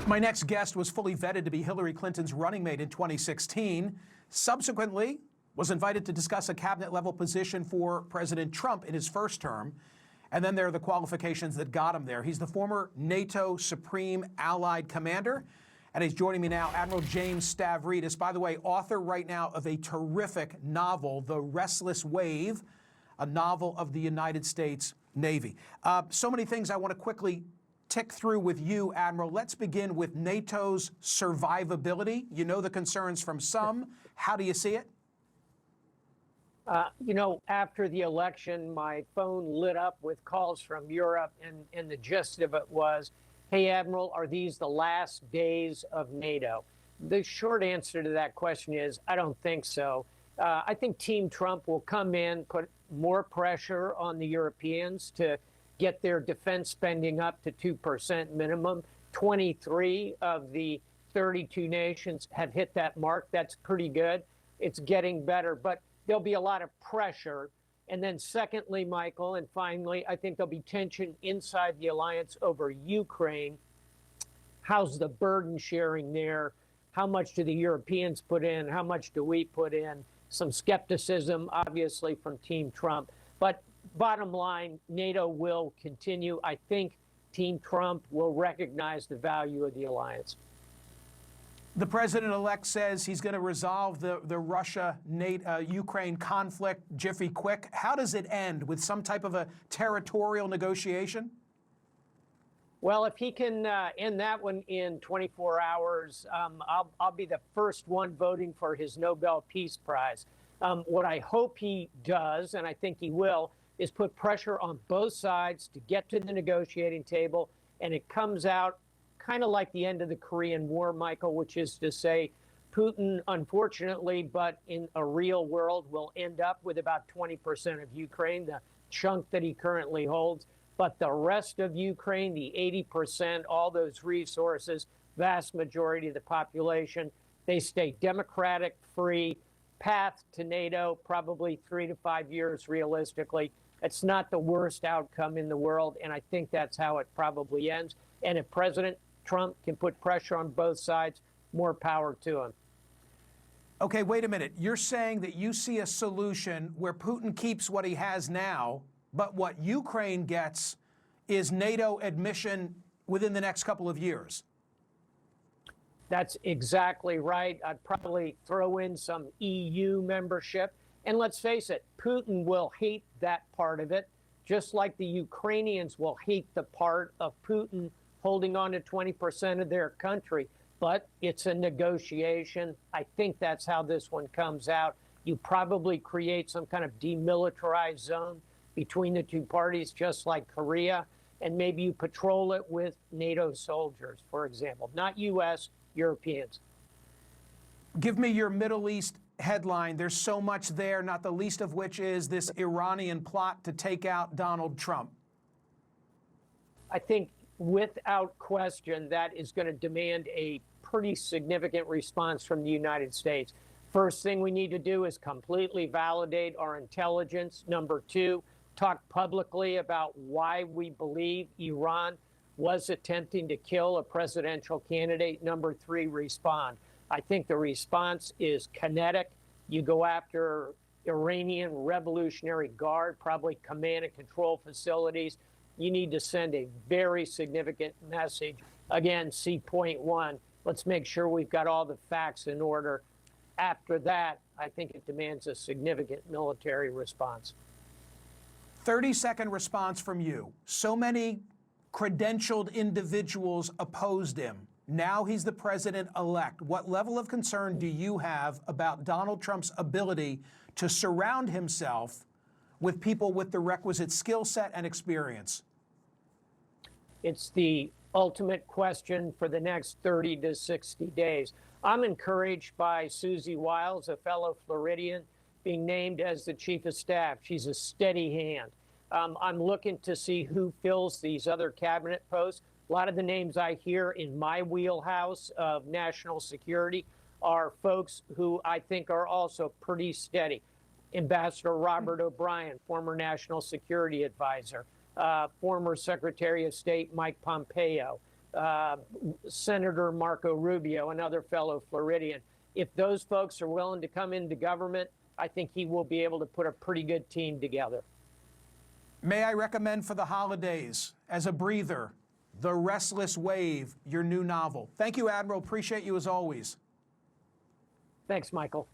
My next guest was fully vetted to be Hillary Clinton's running mate in 2016. Subsequently, was invited to discuss a cabinet-level position for President Trump in his first term. And then there are the qualifications that got him there. He's the former NATO Supreme Allied Commander. And he's joining me now, Admiral James Stavridis, by the way, author right now of a terrific novel, The Restless Wave, a novel of the United States Navy. So many things I want to quickly tick through with you, Admiral. Let's begin with NATO's survivability. You know the concerns from some. How do you see it? After the election, my phone lit up with calls from Europe, and the gist of it was, hey, Admiral, are these the last days of NATO? The short answer to that question is, I don't think so. I think Team Trump will come in, put more pressure on the Europeans to get their defense spending up to 2% minimum. 23 of the 32 nations have hit that mark. That's pretty good. It's getting better, but there'll be a lot of pressure. And then secondly, Michael, and finally, I think there'll be tension inside the alliance over Ukraine. How's the burden sharing there? How much do the Europeans put in? How much do we put in? Some skepticism, obviously, from Team Trump. But bottom line, NATO will continue. I think Team Trump will recognize the value of the alliance. The president-elect says he's going to resolve the Russia-Ukraine conflict jiffy quick. How does it end? With some type of a territorial negotiation? Well, if he can end that one in 24 hours, I'll be the first one voting for his Nobel Peace Prize. What I hope he does, and I think he will, is put pressure on both sides to get to the negotiating table, and it comes out kind of like the end of the Korean War, Michael, which is to say Putin, unfortunately, but in a real world, will end up with about 20% of Ukraine, the chunk that he currently holds. But the rest of Ukraine, the 80%, all those resources, vast majority of the population, they stay democratic, free, path to NATO, probably 3 to 5 years realistically. It's not the worst outcome in the world, and I think that's how it probably ends. And if President Trump can put pressure on both sides, more power to him. Okay, wait a minute. You're saying that you see a solution where Putin keeps what he has now, but what Ukraine gets is NATO admission within the next couple of years. That's exactly right. I'd probably throw in some EU membership. And let's face it, Putin will hate that part of it, just like the Ukrainians will hate the part of Putin holding on to 20% of their country. But it's a negotiation. I think that's how this one comes out. You probably create some kind of demilitarized zone between the two parties, just like Korea, and maybe you patrol it with NATO soldiers, for example, not U.S., Europeans. Give me your Middle East headline. There's so much there, not the least of which is this Iranian plot to take out Donald Trump. I think without question, that is going to demand a pretty significant response from the United States. First thing we need to do is completely validate our intelligence. Number two, talk publicly about why we believe Iran was attempting to kill a presidential candidate. Number three, respond. I think the response is kinetic. You go after Iranian Revolutionary Guard, probably command and control facilities. You need to send a very significant message. Again, see point one. Let's make sure we've got all the facts in order. After that, I think it demands a significant military response. 30-second response from you. So many credentialed individuals opposed him. Now he's the president-elect. What level of concern do you have about Donald Trump's ability to surround himself with people with the requisite skill set and experience? It's the ultimate question for the next 30 to 60 days. I'm encouraged by Susie Wiles, a fellow Floridian, being named as the chief of staff. She's a steady hand. I'm looking to see who fills these other cabinet posts. A lot of the names I hear in my wheelhouse of national security are folks who I think are also pretty steady. Ambassador Robert O'Brien, former national security advisor, former Secretary of State Mike Pompeo, Senator Marco Rubio, another fellow Floridian. If those folks are willing to come into government, I think he will be able to put a pretty good team together. May I recommend for the holidays, as a breather, The Restless Wave, your new novel. Thank you, Admiral. Appreciate you as always. Thanks, Michael.